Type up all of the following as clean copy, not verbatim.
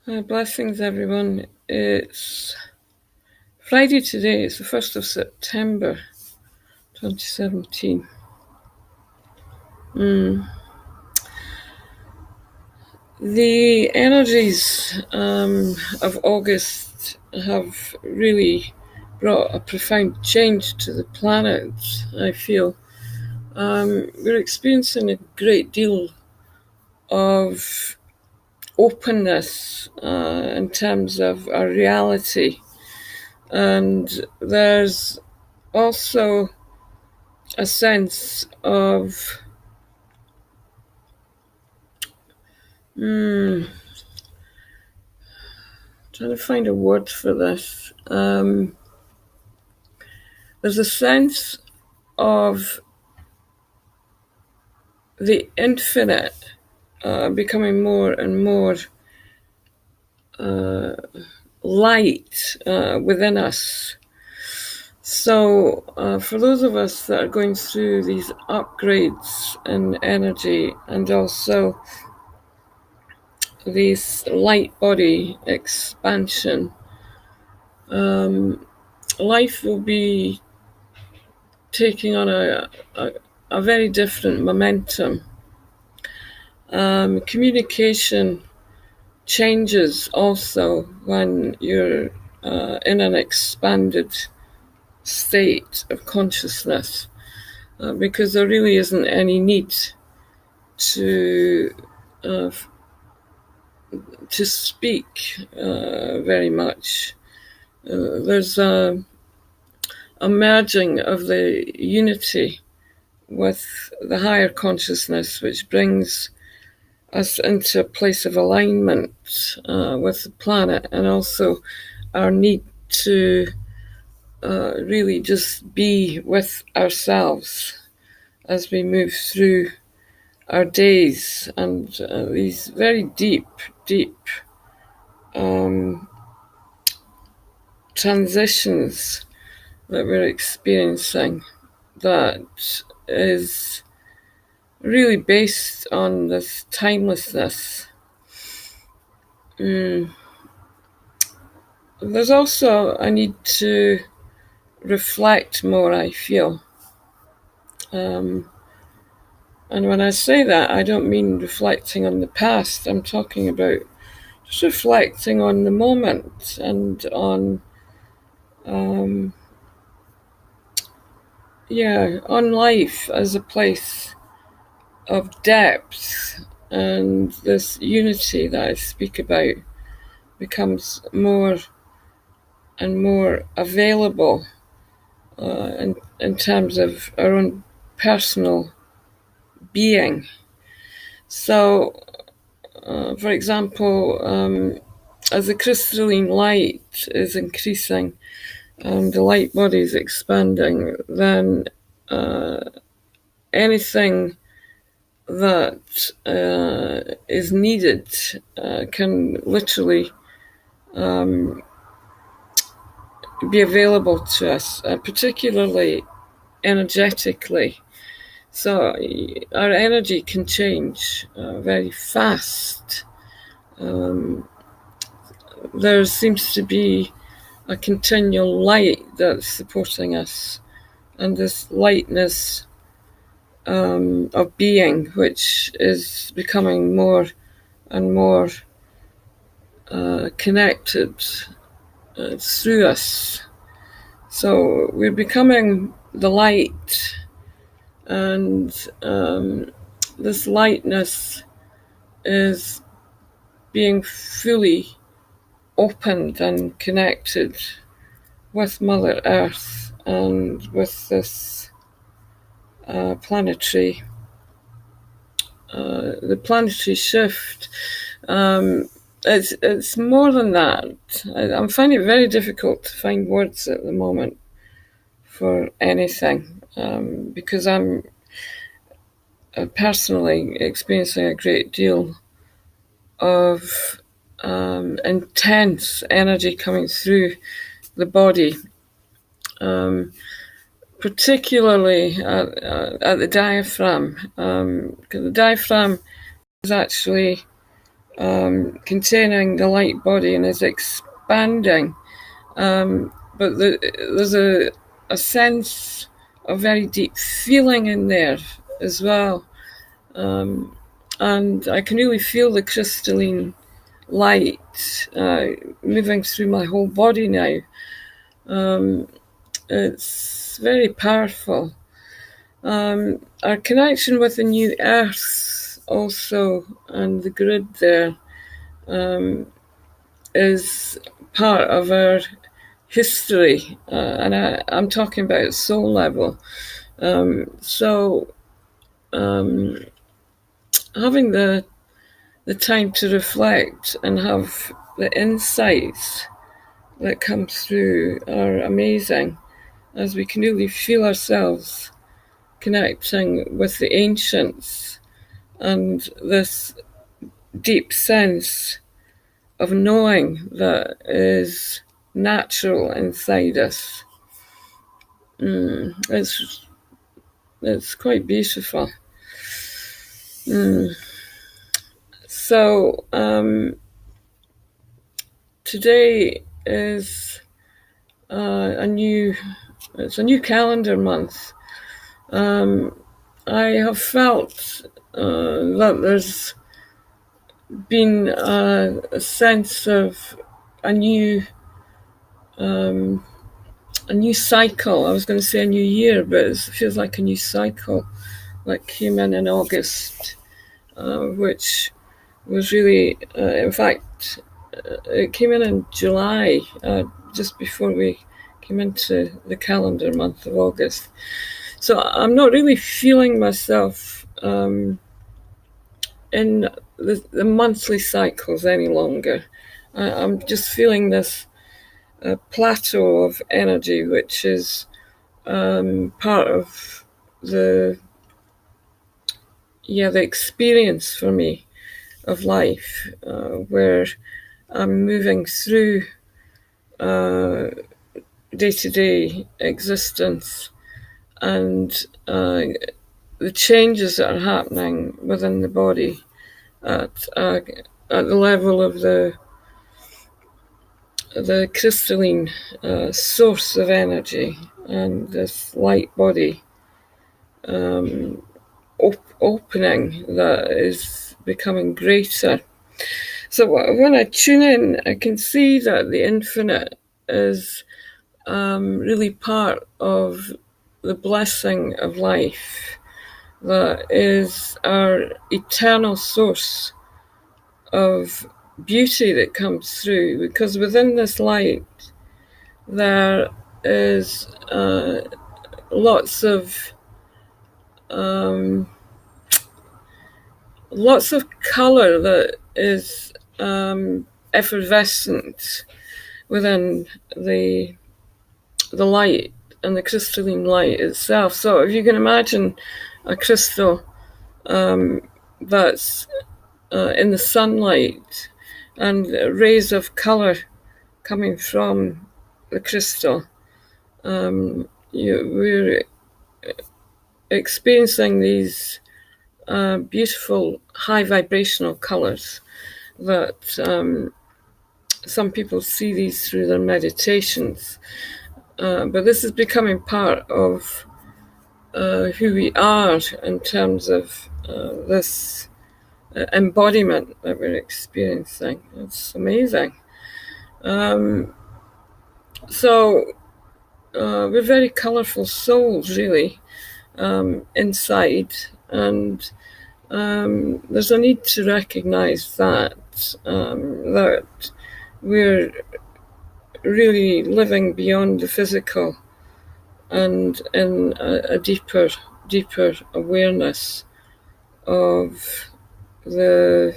Blessings, everyone. It's Friday today. It's the 1st of September, 2017. The energies of August have really brought a profound change to the planet, I feel. We're experiencing a great deal of openness in terms of our reality. And there's also a sense of trying to find a word for this. There's a sense of the infinite becoming more and more light within us. So for those of us that are going through these upgrades in energy and also this light body expansion, life will be taking on a very different momentum. Communication changes also when you're in an expanded state of consciousness, because there really isn't any need to speak very much. There's a merging of the unity with the higher consciousness, which brings us into a place of alignment with the planet, and also our need to really just be with ourselves as we move through our days and these very deep transitions that we're experiencing, that is really based on this timelessness. There's also a need to reflect more, I feel. And when I say that, I don't mean reflecting on the past. I'm talking about just reflecting on the moment and on on life as a place of depth, and this unity that I speak about becomes more and more available in terms of our own personal being. So, for example, as the crystalline light is increasing and the light body is expanding, then anything that is needed can literally be available to us, particularly energetically. So our energy can change very fast. There seems to be a continual light that's supporting us, and this lightness of being, which is becoming more and more connected through us. So we're becoming the light, and this lightness is being fully opened and connected with Mother Earth and with this planetary the planetary shift. It's more than that. I'm finding it very difficult to find words at the moment for anything, because I'm personally experiencing a great deal of intense energy coming through the body, particularly at the diaphragm, because the diaphragm is actually containing the light body and is expanding. But there's a sense of very deep feeling in there as well. And I can really feel the crystalline light moving through my whole body now. It's very powerful. Our connection with the new earth also, and the grid there, is part of our history, and I'm talking about soul level. So having the time to reflect and have the insights that come through are amazing, as we can really feel ourselves connecting with the ancients and this deep sense of knowing that is natural inside us. It's quite beautiful. So today is it's a new calendar month. I have felt that there's been a sense of a new cycle. I was going to say a new year, but it feels like a new cycle that came in August, which was really, in fact, it came in July, just before we came into the calendar month of August. So I'm not really feeling myself in the monthly cycles any longer. I'm just feeling this plateau of energy, which is part of the experience for me of life, where I'm moving through day-to-day existence, and the changes that are happening within the body at the level of the crystalline source of energy, and this light body opening that is becoming greater. So when I tune in, I can see that the infinite is really part of the blessing of life, that is our eternal source of beauty that comes through, because within this light there is lots of color that is effervescent within the light and the crystalline light itself. So if you can imagine a crystal that's in the sunlight, and rays of color coming from the crystal, we're experiencing these beautiful high vibrational colors that some people see these through their meditations, but this is becoming part of who we are in terms of this embodiment that we're experiencing. It's amazing. So we're very colorful souls, really, inside, and there's a need to recognize that we're really living beyond the physical, and in a deeper awareness of the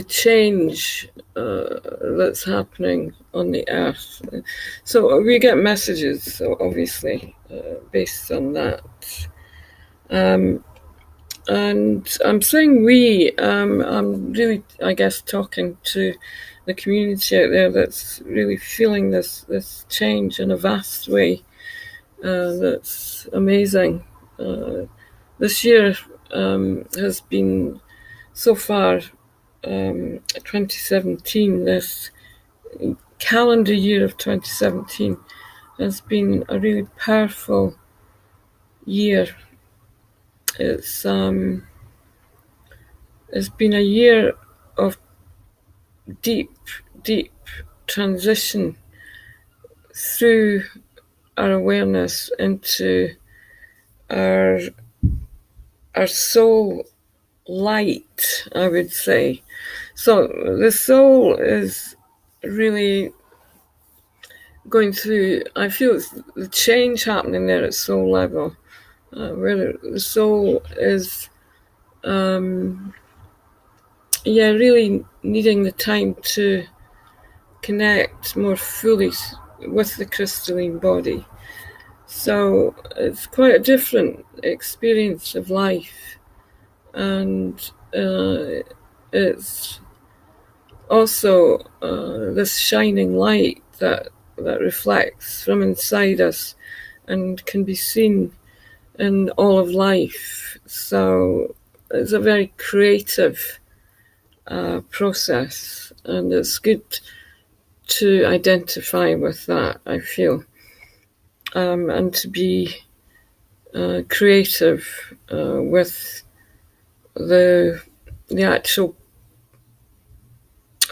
change that's happening on the earth. So we get messages, so obviously, based on that. And I'm saying we, I'm really, I guess, talking to the community out there that's really feeling this change in a vast way. That's amazing. This year has been so far 2017, this calendar year of 2017, has been a really powerful year. It's been a year of deep transition through our awareness into our soul light, I would say. So the soul is really going through, I feel it's the change happening there at soul level, where the soul is really needing the time to connect more fully with the crystalline body. So it's quite a different experience of life, and it's also this shining light that reflects from inside us and can be seen in all of life. So it's a very creative process, and it's good to identify with that, I feel, and to be creative with the actual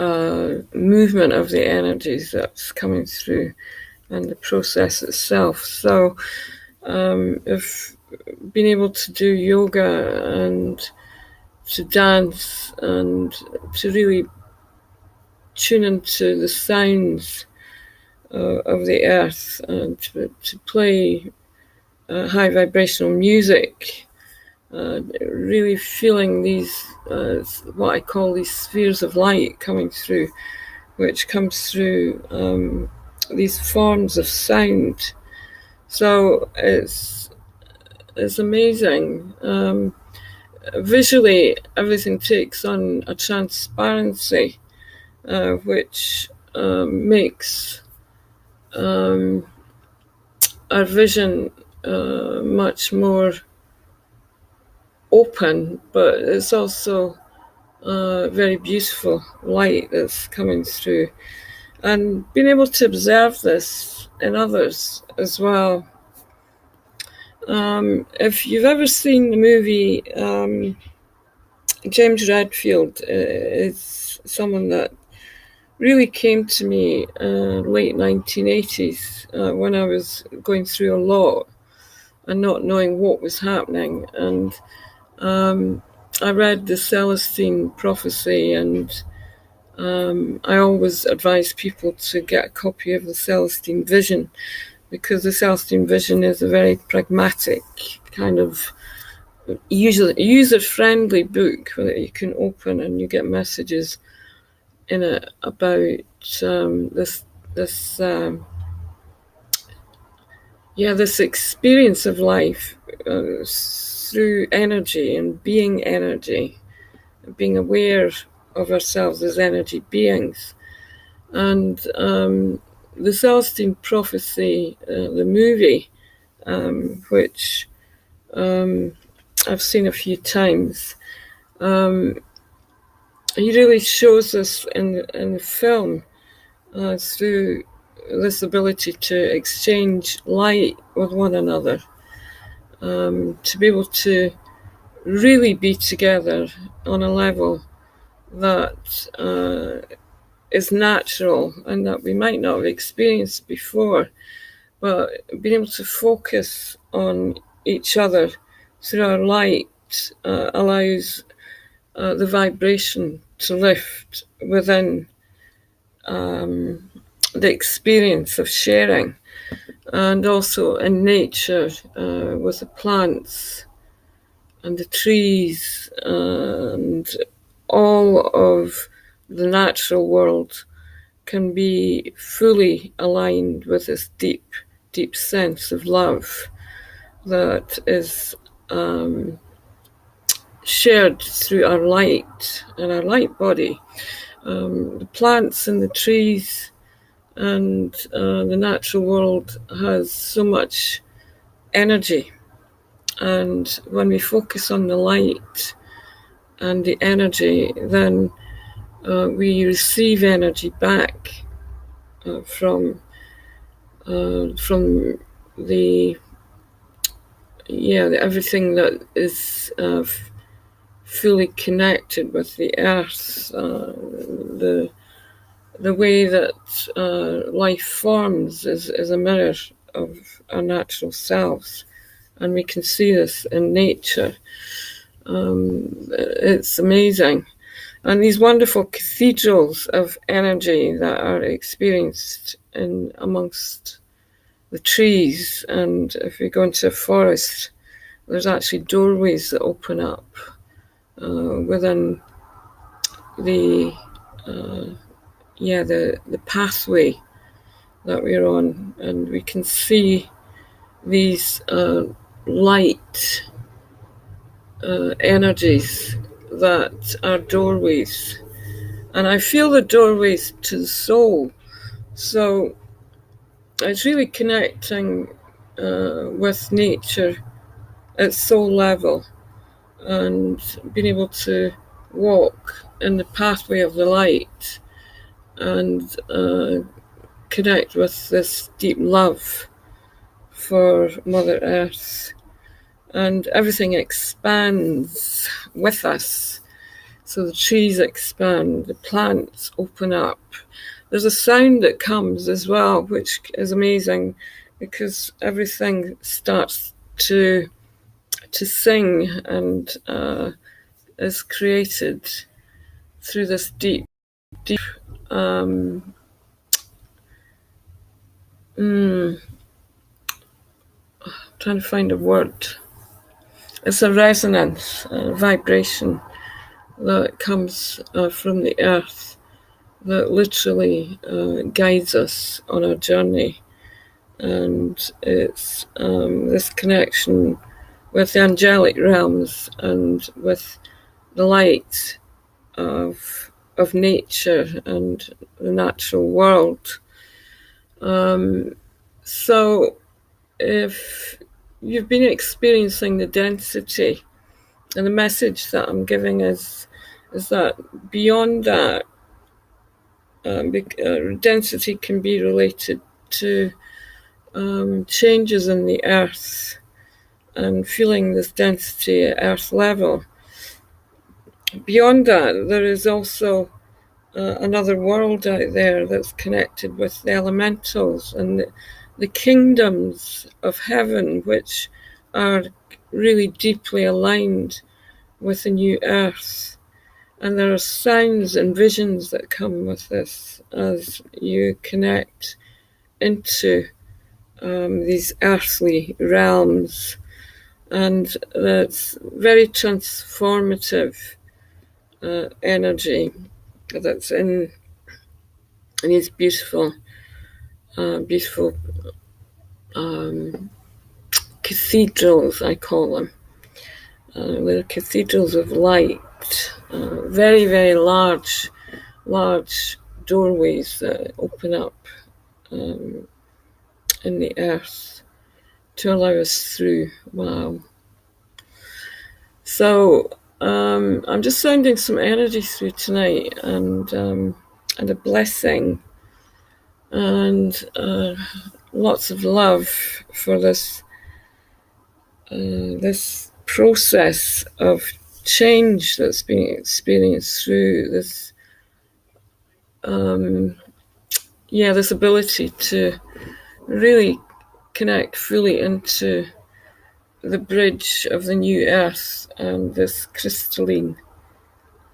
movement of the energies that's coming through and the process itself. So if being able to do yoga and to dance and to really tune into the sounds of the earth and to play high vibrational music, really feeling these what I call these spheres of light coming through, which comes through these forms of sound. So it's amazing. Visually, everything takes on a transparency, which makes our vision much more open, but it's also very beautiful light that's coming through. And being able to observe this in others as well. If you've ever seen the movie, James Redfield is someone that really came to me late 1980s when I was going through a lot and not knowing what was happening. And I read the Celestine prophecy, and I always advise people to get a copy of the Celestine Vision, because the Celestine Vision is a very pragmatic kind of user-friendly book that you can open, and you get messages in it about this experience of life through energy and being aware of ourselves as energy beings. And the Celestine Prophecy, the movie, which I've seen a few times, he really shows us in the film through this ability to exchange light with one another, to be able to really be together on a level that is natural and that we might not have experienced before, but being able to focus on each other through our light allows the vibration to lift within the experience of sharing. And also in nature, with the plants and the trees and all of the natural world can be fully aligned with this deep sense of love that is shared through our light and our light body. The plants and the trees and the natural world has so much energy, and when we focus on the light and the energy, then we receive energy back from the everything that is fully connected with the earth, the way that life forms is a mirror of our natural selves, and we can see this in nature. It's amazing. And these wonderful cathedrals of energy that are experienced in amongst the trees, and if you go into a forest, there's actually doorways that open up within the pathway that we're on, and we can see these light energies that are doorways, and I feel the doorways to the soul. So it's really connecting with nature at soul level, and being able to walk in the pathway of the light and connect with this deep love for Mother Earth. And everything expands with us. So the trees expand, the plants open up. There's a sound that comes as well, which is amazing, because everything starts to sing and is created through this deep trying to find a word. It's a resonance, a vibration that comes from the earth that literally guides us on our journey. And it's this connection with the angelic realms and with the light of nature and the natural world. So if you've been experiencing the density, and the message that I'm giving is that beyond that, density can be related to changes in the earth, and feeling this density at earth level. Beyond that, there is also another world out there that's connected with the elementals and the kingdoms of heaven, which are really deeply aligned with the new earth. And there are sounds and visions that come with this as you connect into these earthly realms. And that's very transformative energy that's in these beautiful cathedrals, I call them. They're cathedrals of light, very, very large doorways that open up in the earth to allow us through. Wow. So I'm just sending some energy through tonight, and a blessing, and lots of love for this process of change that's being experienced through this this ability to really connect fully into the bridge of the new earth and this crystalline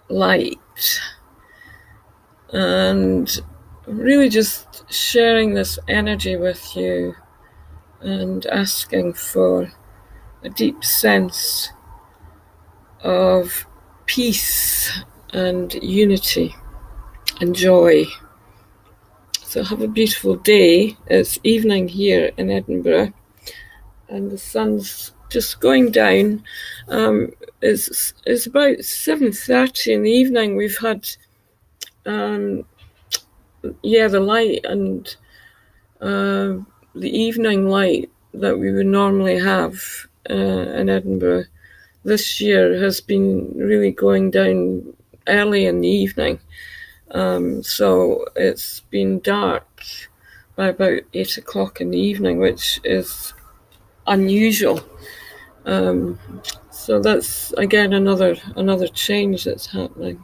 light, and really just sharing this energy with you and asking for a deep sense of peace and unity and joy. So have a beautiful day. It's evening here in Edinburgh, and the sun's just going down. It's about 7:30 in the evening. We've had the light and the evening light that we would normally have in Edinburgh this year has been really going down early in the evening, So it's been dark by about 8 o'clock in the evening, which is unusual. So that's again another change that's happening.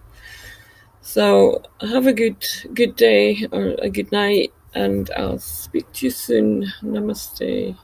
So have a good day or a good night, and I'll speak to you soon. Namaste.